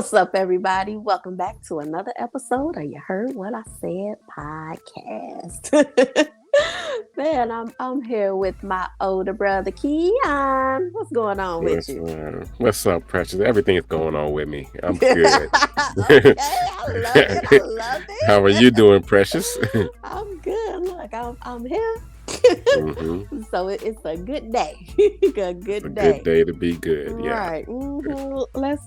What's up, everybody? Welcome back to another episode of You Heard What I Said podcast. Man, I'm here with my older brother Kion. What's going on with you? What's up, Precious? Everything is going on with me. I'm good. Okay, I love it. I love How are it. you doing, Precious? I'm good. Look, I'm here. Mm-hmm. So it's a good day. A good A day. good day to be good. Yeah. Right.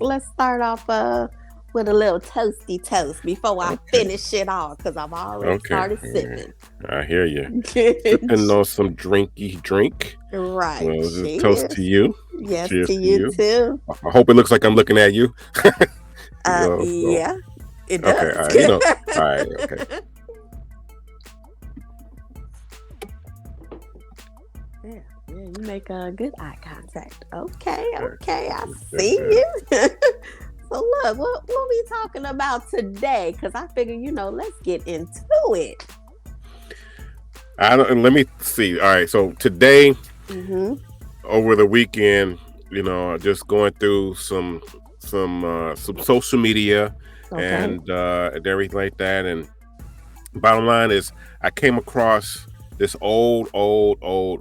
Let's start off with a little toasty toast before I finish it off because I've already started sipping. I hear you. Sipping on some drinky drink. Right. Well, just toast to you. Yes, Cheers to you too. I hope it looks like I'm looking at you. Yeah, it does. Okay. All right. All right. Okay. Yeah, you make a good eye contact. Okay, I see you. So look, what we talking about today? Because I figure, let's get into it. Let me see. All right. So today, over the weekend, just going through some social media and everything like that. And bottom line is, I came across this old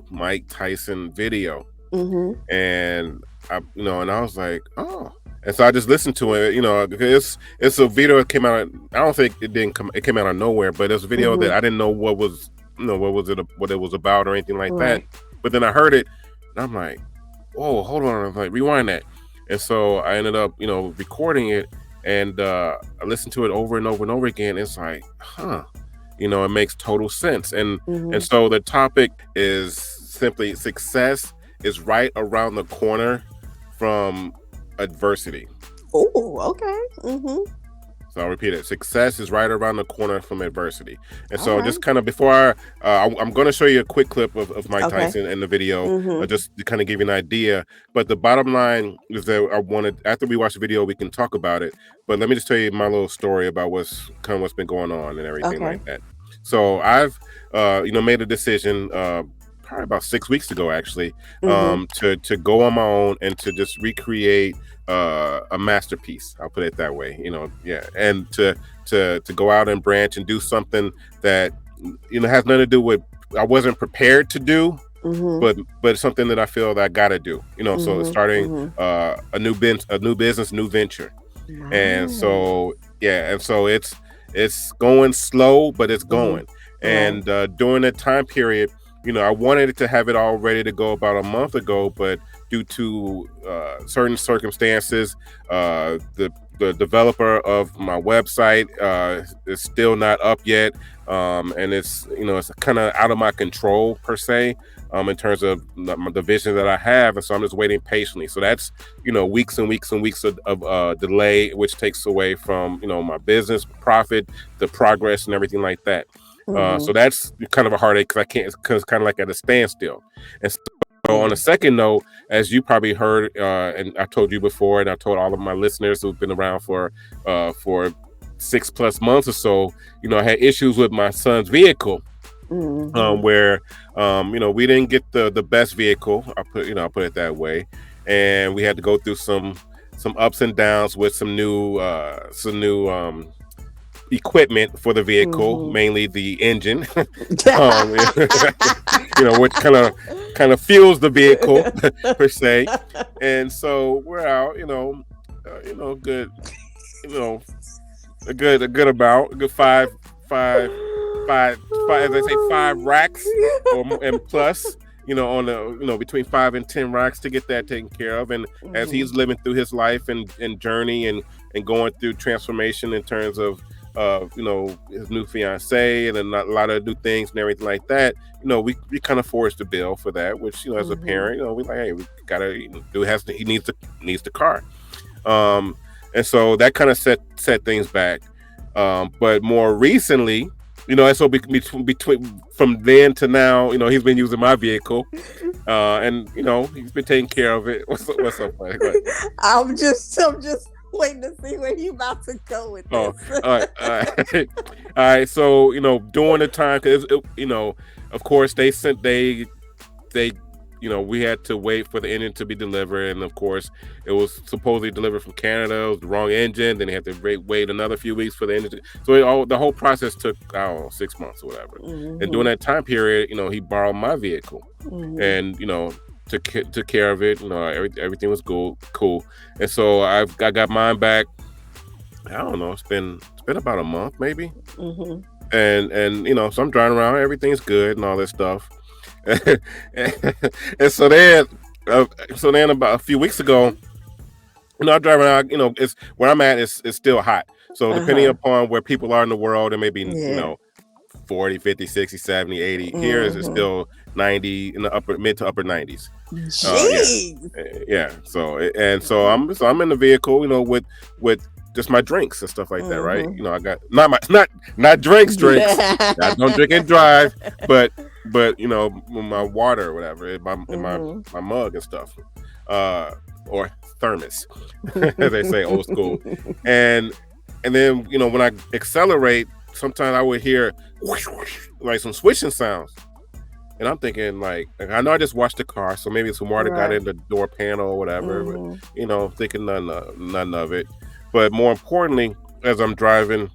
Mike Tyson video, and I was like, oh. And so I just listened to it, because it's a video that came out. I don't think it came out of nowhere, but it's a video that I didn't know what it was about or anything like that. But then I heard it, and I'm like, whoa, hold on, I'm like, rewind that. And so I ended up, recording it, and I listened to it over and over and over again. It's like, it makes total sense. And so the topic is simply success is right around the corner from adversity. Oh, okay. So I'll repeat it. Success is right around the corner from adversity. And so just kind of before I'm going to show you a quick clip of Mike Tyson in the video, just to kind of give you an idea. But the bottom line is that after we watch the video, we can talk about it. But let me just tell you my little story about what's been going on and everything like that. So I've, made a decision, probably about 6 weeks ago, actually, to go on my own and to just recreate a masterpiece. I'll put it that way, and to go out and branch and do something that has nothing to do with I wasn't prepared to do, but it's something that I feel that I gotta do. So starting a new business, new venture, and so it's going slow, but it's going. And during that time period, I wanted it to have it all ready to go about a month ago, but due to certain circumstances, the developer of my website is still not up yet, and it's kind of out of my control per se, in terms of the vision that I have, and so I'm just waiting patiently. So that's weeks and weeks and weeks of delay, which takes away from my business profit, the progress, and everything like that. So that's kind of a heartache because I can't, because it's kind of like at a standstill. And so on a second note, as you probably heard, and I told you before, and I told all of my listeners who've been around for 6+ months or so, I had issues with my son's vehicle, where we didn't get the best vehicle. I'll put it that way, and we had to go through some ups and downs with some new equipment for the vehicle, mainly the engine, which kind of fuels the vehicle per se. And so we're out, good, a good amount, a good five, as they say, 5 racks and plus, on the between 5 and 10 racks to get that taken care of. And as he's living through his life and journey and going through transformation in terms of his new fiance and a lot of new things and everything like that, we kind of forced the bill for that, which as a parent, we like, hey, we gotta he needs the car, and so that kind of set things back, but more recently, and so between from then to now, he's been using my vehicle, and he's been taking care of it. What's up, buddy? I'm just waiting to see where you about to go with this. All right. So during the time, because of course they we had to wait for the engine to be delivered, and of course, it was supposedly delivered from Canada. It was the wrong engine. Then they had to wait another few weeks for the engine. So the whole process took, I don't know, 6 months or whatever. And during that time period, he borrowed my vehicle, and took care of it. Everything was cool. And so I got mine back. I don't know. It's been about a month maybe. And so I'm driving around. Everything's good and all this stuff. and so then about a few weeks ago, I'm driving around. It's where I'm at is still hot. So depending upon where people are in the world, it may be 40, 50, 60, 70, 80. Here is still 90 in the mid to upper 90s. Yeah. So I'm in the vehicle, with just my drinks and stuff like that, right? I got not drinks. I don't drink and drive, but my water or whatever in my mug and stuff, or thermos, as they say, old school. And then when I accelerate, sometimes I would hear whoosh, whoosh, like some swishing sounds. And I'm thinking, like, I know I just washed the car, so maybe some water got in the door panel or whatever. But, thinking none of it. But more importantly, as I'm driving,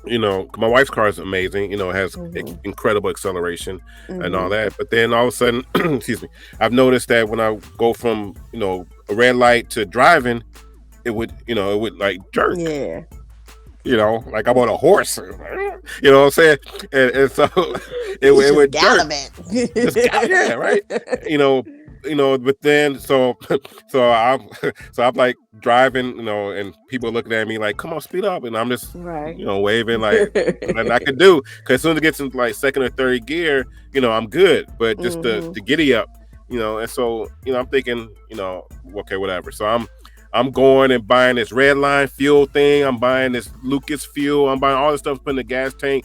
my wife's car is amazing. It has incredible acceleration and all that. But then all of a sudden, excuse me, I've noticed that when I go from a red light to driving, it would like jerk. Yeah. Like I'm on a horse. You know what I'm saying? And so it would gallivant. Yeah, right. But then so I'm like driving, and people looking at me like, come on, speed up, and I'm just waving like nothing I can do, because as soon as it gets into like second or third gear, I'm good. But just the giddy up, and so I'm thinking, okay, whatever. So I'm going and buying this red line fuel thing. I'm buying this Lucas fuel. I'm buying all this stuff, putting in the gas tank.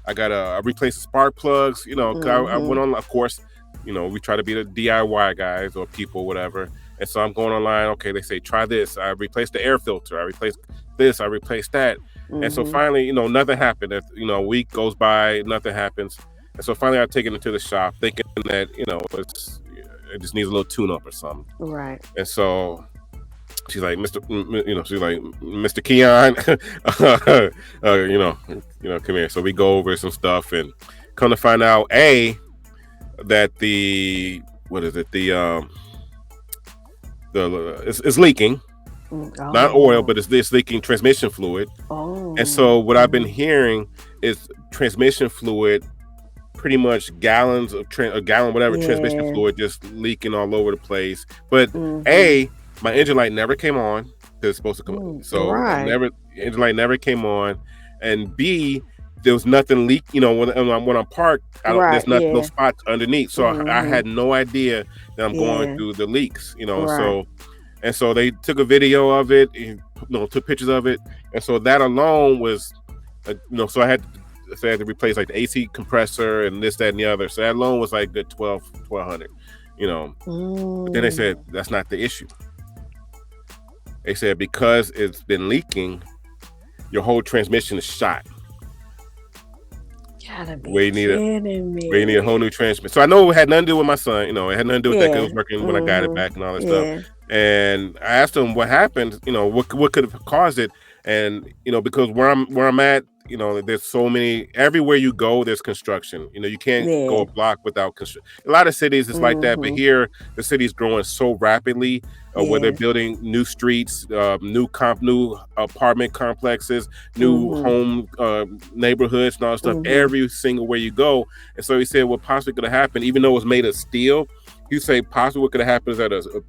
I gotta replace the spark plugs. 'Cause I went on, of course. We try to be the DIY guys or people, whatever. And so I'm going online. Okay, they say try this. I replaced the air filter. I replaced this. I replaced that. And so finally, nothing happened. A week goes by, nothing happens. And so finally, I take it into the shop, thinking that it just needs a little tune-up or something. Right. And so she's like, Mr. Kion, come here. So we go over some stuff and come to find out, that it's leaking. Not oil, but it's leaking transmission fluid. And so what I've been hearing is transmission fluid, pretty much gallons of transmission fluid just leaking all over the place. But my engine light never came on, because it's supposed to come on. So engine light never came on. And B, there was nothing leak. When I'm parked, there's no spots underneath. So I had no idea that I'm going through the leaks. So they took a video of it, took pictures of it. And so that alone was, so I had to replace like the AC compressor and this, that, and the other. So that alone was like good $1,200. But then they said that's not the issue. They said because it's been leaking, your whole transmission is shot. We need a whole new transmission. So I know it had nothing to do with my son. It had nothing to do with that, 'cause it was working when I got it back and all that stuff. And I asked him what happened. What could have caused it? And because where I'm at, there's so many. Everywhere you go, there's construction. You can't go a block without construction. A lot of cities is like that, but here the city's growing so rapidly. Where they're building new streets, new apartment complexes, new home neighborhoods, and all that stuff. Every single where you go. And so he said, what possibly could have happened, even though it was made of steel, he say possibly what could have happened is that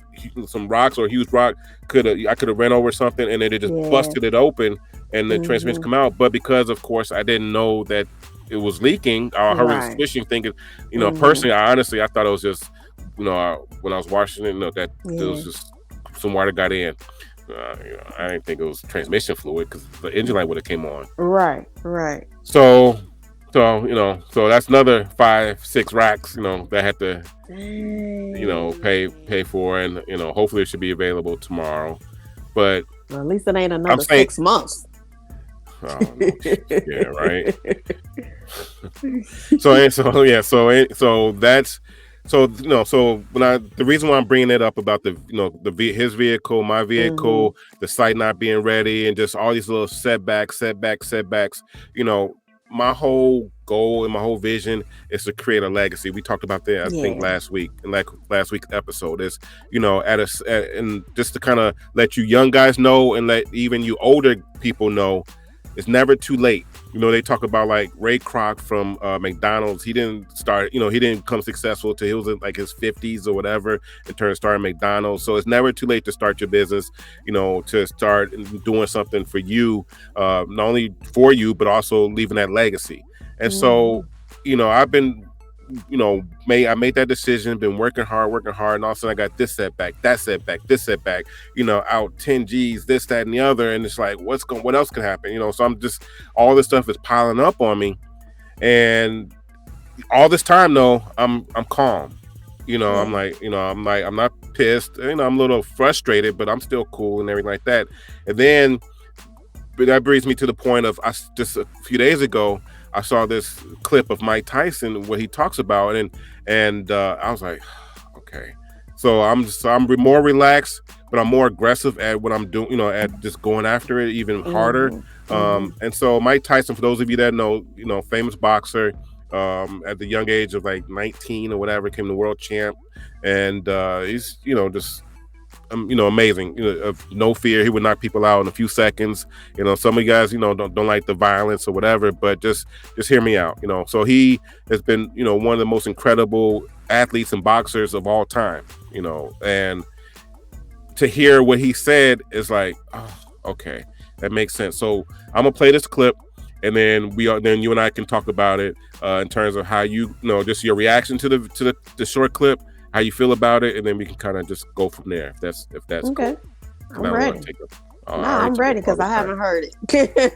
some rocks or a huge rock I could have ran over something, and then it just busted it open, and the transmission come out. But because, of course, I didn't know that it was leaking, I heard swishing, thinking, personally, I thought it was just, when I was washing it, that it was just some water got in. I didn't think it was transmission fluid, because the engine light would have came on. Right. So that's another 5-6 racks, that I had to, pay for, and hopefully it should be available tomorrow. But at least it ain't another 6 months. Oh, no. Yeah, right. So that's so the reason why I'm bringing it up about his vehicle, my vehicle, the site not being ready, and just all these little setbacks. My whole goal and my whole vision is to create a legacy. We talked about that, I think, last week, in last week's episode. Is and just to kind of let you young guys know, and let even you older people know, it's never too late. They talk about like Ray Kroc from McDonald's. He didn't start, he didn't become successful till he was in like his 50s or whatever, and started McDonald's. So it's never too late to start your business, to start doing something for you, not only for you, but also leaving that legacy. And so, I've been, I made that decision, been working hard, and all of a sudden I got this setback, that setback, this setback, out 10 G's, this, that, and the other. And it's like, what else can happen? So I'm just, all this stuff is piling up on me. And all this time though, I'm calm. I'm not pissed. I'm a little frustrated, but I'm still cool and everything like that. And then, but that brings me to the point of, just a few days ago, I saw this clip of Mike Tyson where he talks about it, and I was like, okay. So I'm more relaxed, but I'm more aggressive at what I'm doing, at just going after it even harder. And so Mike Tyson, for those of you that know, famous boxer, at the young age of like 19 or whatever, became the world champ, and he's just amazing. Of no fear, he would knock people out in a few seconds. Some of you guys, don't like the violence or whatever, but just hear me out. So he has been, one of the most incredible athletes and boxers of all time. And to hear what he said is like, oh, okay, that makes sense. So I'm gonna play this clip, and then then you and I can talk about it in terms of how just your reaction to the short clip, how you feel about it, and then we can kind of just go from there. If that's okay. Cool. I'm ready. I'm ready because I haven't heard it.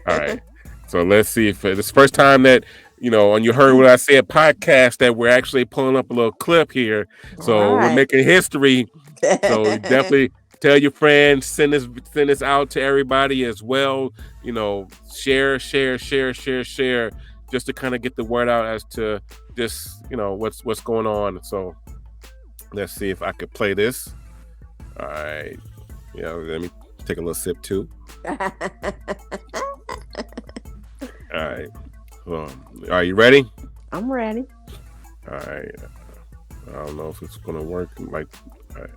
All right. So let's see if it's the first time that and you heard what I said podcast that we're actually pulling up a little clip here. So we're making history. So definitely tell your friends, send this out to everybody as well. Share, just to kind of get the word out as to just what's going on. So let's see if I could play this. All right. Let me take a little sip too. All right. Are you ready? I'm ready. All right. I don't know if it's gonna work. Right.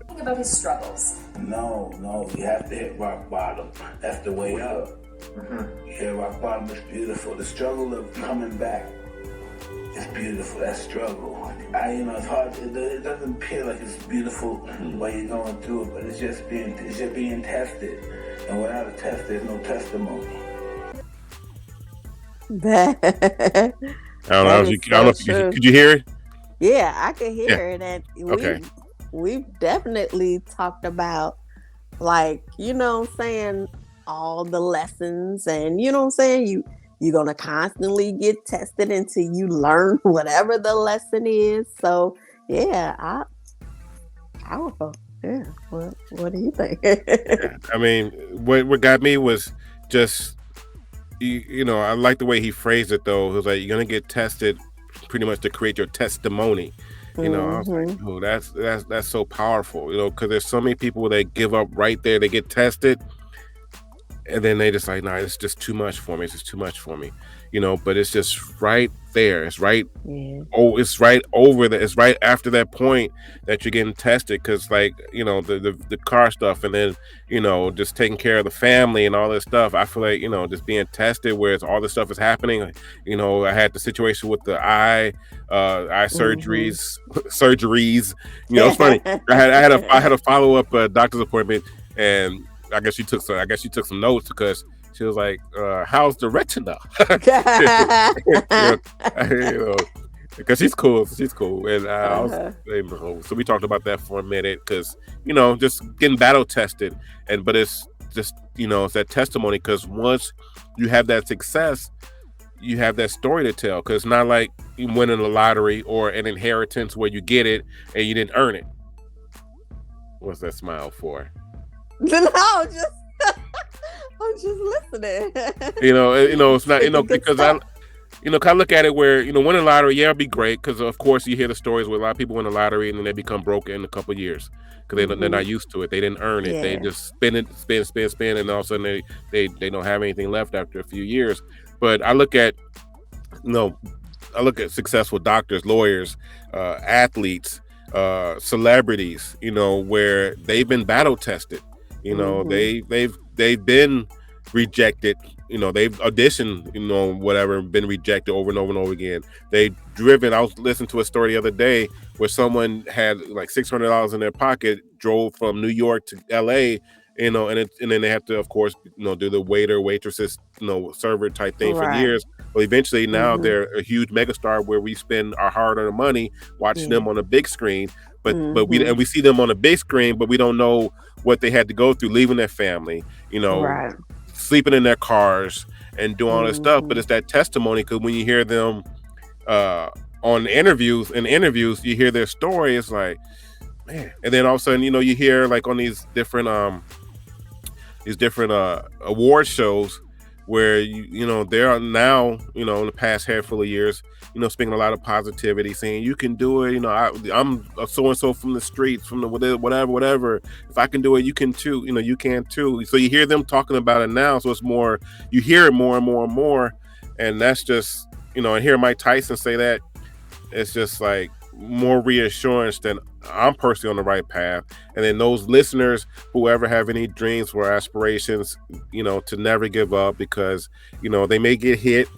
Think about his struggles. No, you have to hit rock bottom. That's the way up. You hit rock bottom is beautiful. The struggle of coming back is beautiful. That struggle. It's hard. It doesn't appear like it's beautiful while you're going through it, but it's just being tested. And without a test, there's no testimony. I don't know. Could you hear it? Yeah, I could hear it. And we've definitely talked about, like, saying, all the lessons, and you're going to constantly get tested until you learn whatever the lesson is. So yeah, powerful. Yeah. What do you think? I mean, what got me was just, I like the way he phrased it though. It was like, you're going to get tested pretty much to create your testimony. I was like, oh, that's so powerful, because there's so many people that give up right there. They get tested, and then they just like, nah, it's just too much for me. It's just too much for me, but it's just right there. It's right. Yeah. Oh, it's right over there. It's right after that point that you're getting tested. Cause like, the car stuff, and then, just taking care of the family and all this stuff. I feel like, just being tested where it's all this stuff is happening. I had the situation with the eye surgeries. It's funny. I had a follow-up doctor's appointment, and I guess she took some notes because she was like, how's the retina? Because she's cool. And so we talked about that for a minute because, just getting battle tested. But it's just, it's that testimony, because once you have that success, you have that story to tell, because it's not like you winning the lottery or an inheritance where you get it and you didn't earn it. What's that smile for? No, I'm just listening. It's not, because kind of look at it where, winning the lottery, yeah, it'd be great because, of course, you hear the stories where a lot of people win the lottery and then they become broke in a couple of years because they're not used to it. They didn't earn it. They just spend it, spend, and all of a sudden they don't have anything left after a few years. But I look at, successful doctors, lawyers, athletes, celebrities, where they've been battle tested. They've been rejected. They've auditioned, whatever, been rejected over and over and over again. They've driven. I was listening to a story the other day where someone had like $600 in their pocket, drove from New York to LA, and then they have to, of course, do the waiter, waitresses, server type thing for years. Well, eventually now they're a huge megastar where we spend our hard-earned money watching them on a big screen. But we see them on a big screen, but we don't know what they had to go through, leaving their family, sleeping in their cars and doing all this stuff. But it's that testimony, because when you hear them on interviews, you hear their story. It's like, man. And then all of a sudden, you hear like on these different award shows where there are now, in the past handful of years, speaking a lot of positivity, saying you can do it. I'm so and so from the streets, from the whatever. If I can do it, you can too. You can too. So you hear them talking about it now. So it's more, you hear it more and more and more, and that's just, and hear Mike Tyson say that, it's just like more reassurance that I'm personally on the right path. And then those listeners, whoever have any dreams or aspirations, to never give up, because they may get hit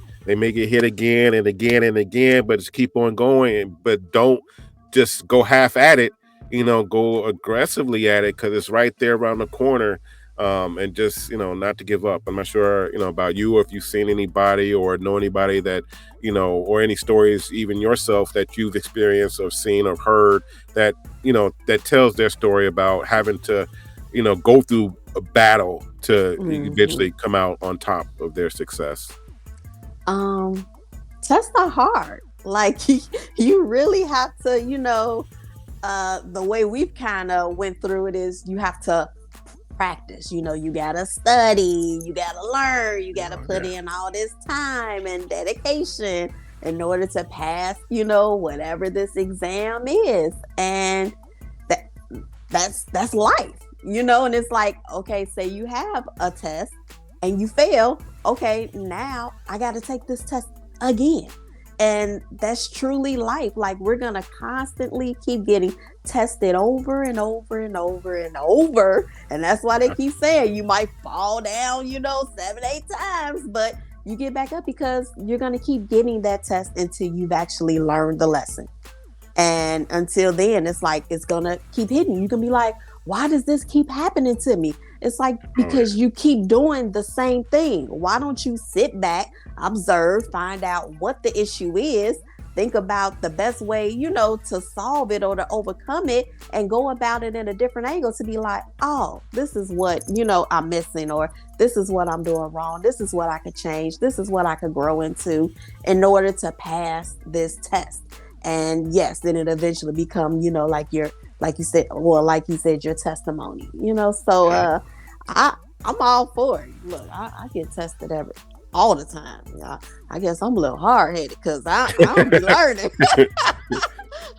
again and again and again, but just keep on going. But don't just go half at it, go aggressively at it, because it's right there around the corner. And just, not to give up. I'm not sure, about you, or if you've seen anybody or know anybody that, or any stories, even yourself, that you've experienced or seen or heard that, that tells their story about having to, go through a battle to eventually come out on top of their success. Tests are hard. Like you really have to, the way we've kind of went through it is you have to practice. You gotta study, you gotta learn, you gotta put in all this time and dedication in order to pass, whatever this exam is. And that's life, and it's like, okay, say you have a test and you fail. Okay, now I gotta take this test again. And that's truly life. Like, we're gonna constantly keep getting tested over and over and over and over. And that's why they keep saying you might fall down, 7-8 times, but you get back up, because you're gonna keep getting that test until you've actually learned the lesson. And until then, it's like, it's gonna keep hitting you. You can be like, why does this keep happening to me? It's like, because you keep doing the same thing. Why don't you sit back, observe, find out what the issue is, think about the best way, to solve it or to overcome it, and go about it in a different angle, to be like, oh, this is what, I'm missing, or this is what I'm doing wrong. This is what I could change. This is what I could grow into in order to pass this test. And yes, then it eventually become, like you said, your testimony, so I'm all for it. Look, I get tested all the time. I guess I'm a little hard-headed, because I don't be learning.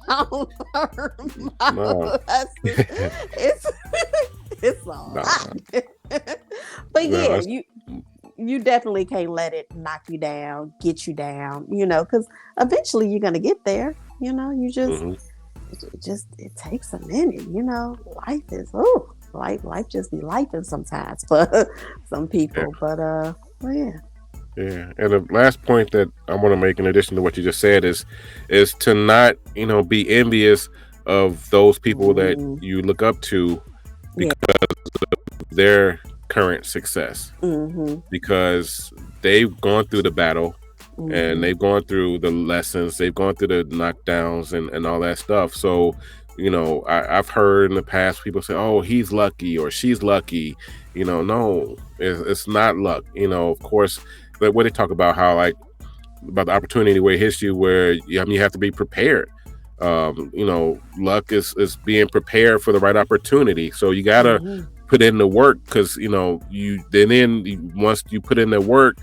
I don't learn my lessons. It's all right. But you definitely can't let it knock you down, get you down, because eventually you're gonna get there. You just it takes a minute. Life is life just be lifing sometimes for some people. But yeah. Yeah, and the last point that I want to make, in addition to what you just said, is to not, be envious of those people that you look up to because of their current success, because they've gone through the battle, and they've gone through the lessons, they've gone through the knockdowns and all that stuff. So, I've heard in the past people say, "Oh, he's lucky," or "She's lucky." No, it's not luck. Of course. But what they talk about, how about the opportunity where it hits you, where you have to be prepared. Luck is being prepared for the right opportunity. So you gotta put in the work, because once you put in the work,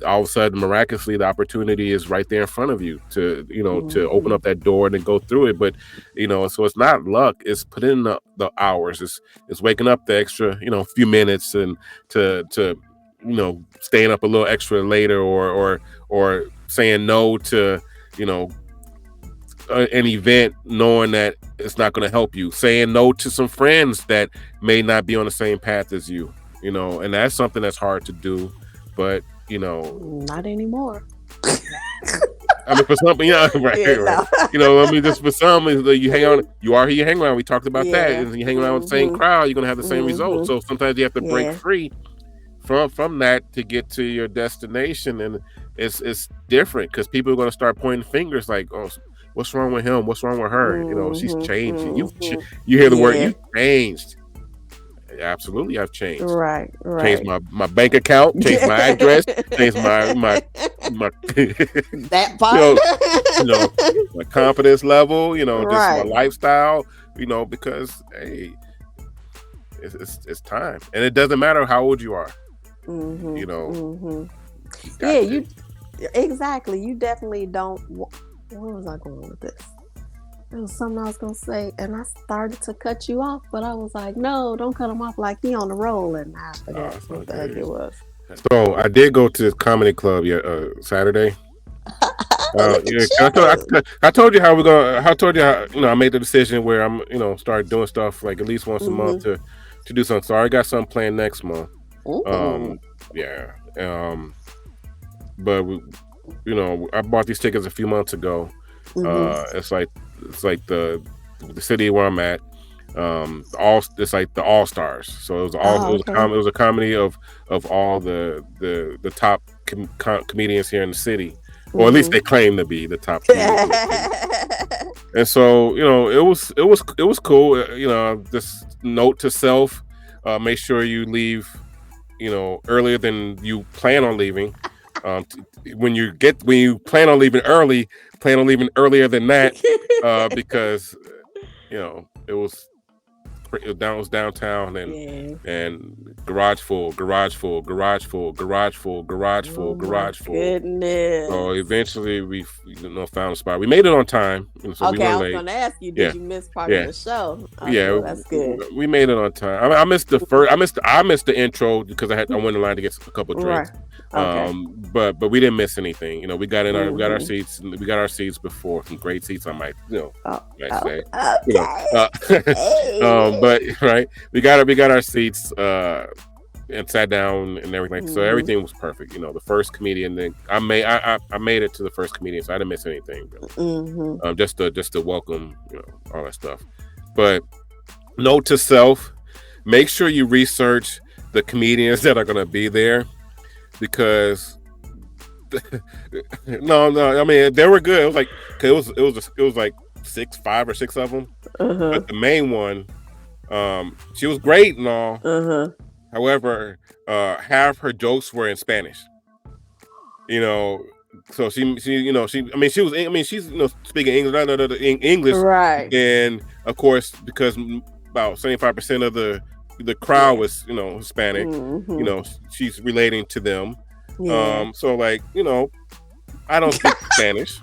all of a sudden, miraculously, the opportunity is right there in front of you to, to open up that door and then go through it. But, so it's not luck. It's put in the hours. It's waking up the extra, few minutes and to staying up a little extra later or saying no to, an event knowing that it's not going to help you, saying no to some friends that may not be on the same path as you, and that's something that's hard to do, but not anymore. I mean, for something, right. No. I mean, just for some, you hang on, you are who you hang around. We talked about that, and you hang around with the same crowd, you're gonna have the same results. So sometimes you have to break free from that to get to your destination, and it's different because people are gonna start pointing fingers like, oh, what's wrong with him? What's wrong with her? She's changing. You hear the word, you changed. Absolutely, I've changed. Right. Changed my bank account, changed my address, changed my that part. My confidence level, just my lifestyle, because hey, it's time, and it doesn't matter how old you are. Yeah, exactly. You definitely don't. Where was I going with this? There was something I was going to say, and I started to cut you off, but I was like, no, don't cut him off like he on the roll, and I forgot what the heck it was. So I did go to the comedy club Saturday. I told you how we're gonna. I told you how I made the decision where I'm start doing stuff like at least once a month to do something. So I already got something planned next month. But I bought these tickets a few months ago. It's like the city where I'm at. It's like the All Stars. So it was a comedy of all the top comedians here in the city, or at least they claim to be the top comedians. And so it was cool. Just note to self: make sure you leave earlier than you plan on leaving. When you plan on leaving early, plan on leaving earlier than that, because it was downtown and garage full. Goodness. So eventually we found a spot. We made it on time. So okay, I was going to ask you, did you miss part of the show? Okay, that's good. We made it on time. I missed the first. I missed the intro because I went in line to get a couple of drinks. Right. Okay. But we didn't miss anything. We got in we got our seats. We got our seats before, some great seats. I might say. Okay. But right, we got our seats and sat down and everything. So everything was perfect. The first comedian. Then I made it to the first comedian, so I didn't miss anything. Really. Just to welcome all that stuff. But note to self: make sure you research the comedians that are going to be there. Because no, I mean they were good. It was like it was like 5 or 6 of them. But the main one, she was great and all. However, half her jokes were in Spanish. So she's speaking English, right? And of course, because about 75% of the crowd was Hispanic, she's relating to them. So like I don't speak Spanish,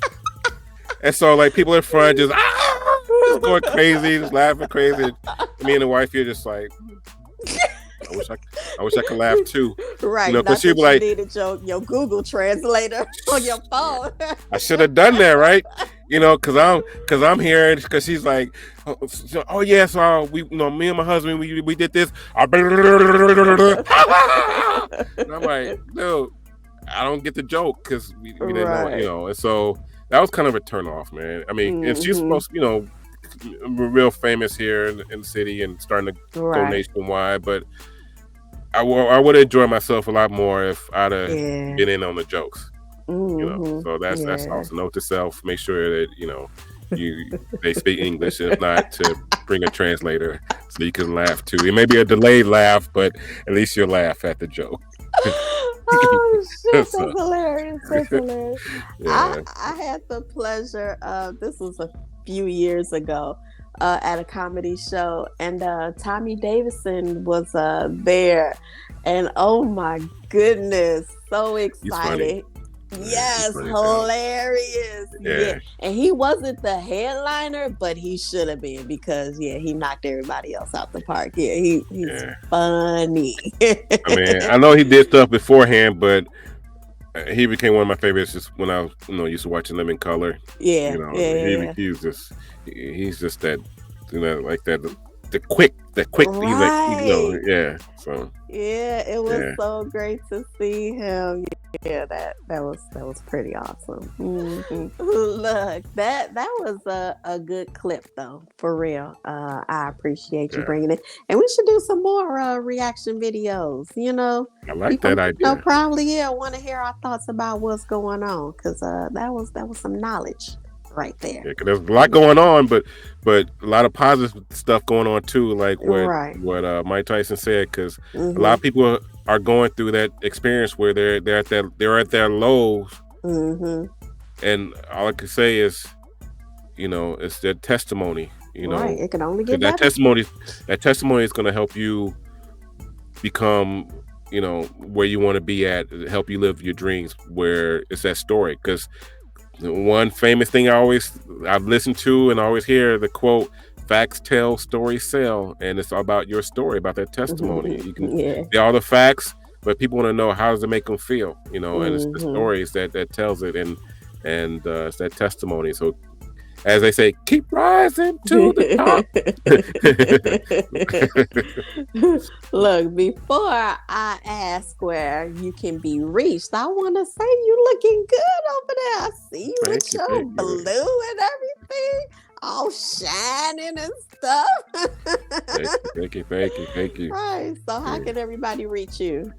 and so like people in front just going crazy, just laughing crazy. Me and the wife here just like, I wish I could laugh too, right? Because she'd be like, needed your Google translator on your phone. I should have done that, right? Because I'm here, because she's like, oh yes, we me and my husband we did this. And I'm like, dude, I don't get the joke because we didn't know, and so that was kind of a turn off, man. I mean, and she's supposed to, real famous here in the city and starting to go nationwide, but I would enjoy myself a lot more if I'd have been in on the jokes. So that's also note to self. Make sure that they speak English, if not to bring a translator so you can laugh too. It may be a delayed laugh, but at least you'll laugh at the joke. Oh shit, that's hilarious. That's hilarious. Yeah. I had the pleasure of, this was a few years ago, at a comedy show, and Tommy Davidson was there, And oh my goodness, so He's funny. excited. Yes, Funny hilarious. Yeah. And he wasn't the headliner, but he should have been because he knocked everybody else out the park. He's funny. I mean, I know he did stuff beforehand, but he became one of my favorites just when I was, used to watching them in color. He's just that, like that. The quick, right. So it was so great to see him. That was pretty awesome. Mm-hmm. Look, that was a good clip though, for real. I appreciate you bringing it, and we should do some more reaction videos. I like that idea. Probably want to hear our thoughts about what's going on because that was some knowledge right there. Yeah, there's a lot going on, but a lot of positive stuff going on too, like what Mike Tyson said, because a lot of people are going through that experience where they're at their lows, and all I can say is, it's their testimony. Right. It can only get that better. That testimony is going to help you become, where you want to be at, help you live your dreams. Where it's that story, because one famous thing I've listened to and I always hear the quote, "Facts tell, stories sell," and it's all about your story, about that testimony. You can say all the facts, but people want to know, how does it make them feel, and it's the stories that tells it, and it's that testimony. So as they say, keep rising to the top. Look, before I ask where you can be reached, I want to say you looking good over there. I see you with your blue and everything, all shining and stuff. Thank you. Right. So how can everybody reach you?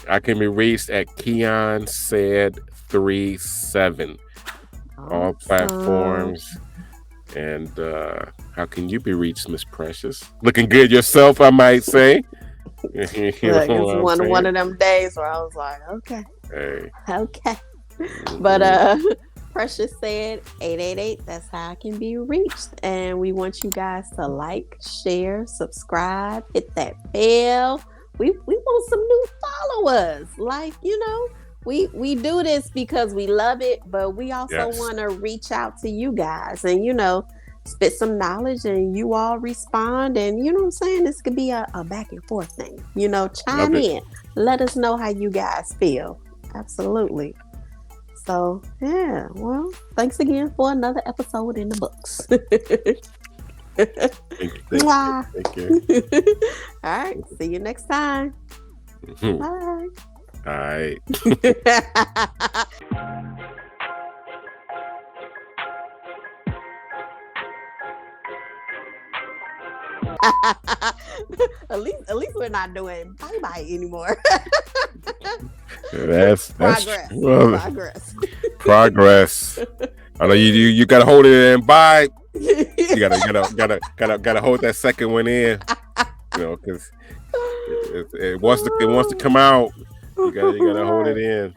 I can be reached at Kion said 37. All platforms. And how can you be reached, Miss Precious? Looking good yourself, I might say. It's one of them days where I was like, okay. But Precious said 888. That's how I can be reached. And we want you guys to like, share, subscribe, hit that bell. We want some new followers. Like, we do this because we love it, but we also want to reach out to you guys and, spit some knowledge and you all respond. And you know what I'm saying? This could be a back and forth thing, chime in. Let us know how you guys feel. Absolutely. So, well, thanks again for another episode in the books. Thank you. All right. See you next time. Bye. All right. At least we're not doing bye anymore. That's progress. I know you gotta hold it in. Bye. You gotta hold that second one in. Because it wants to come out. You gotta hold it in.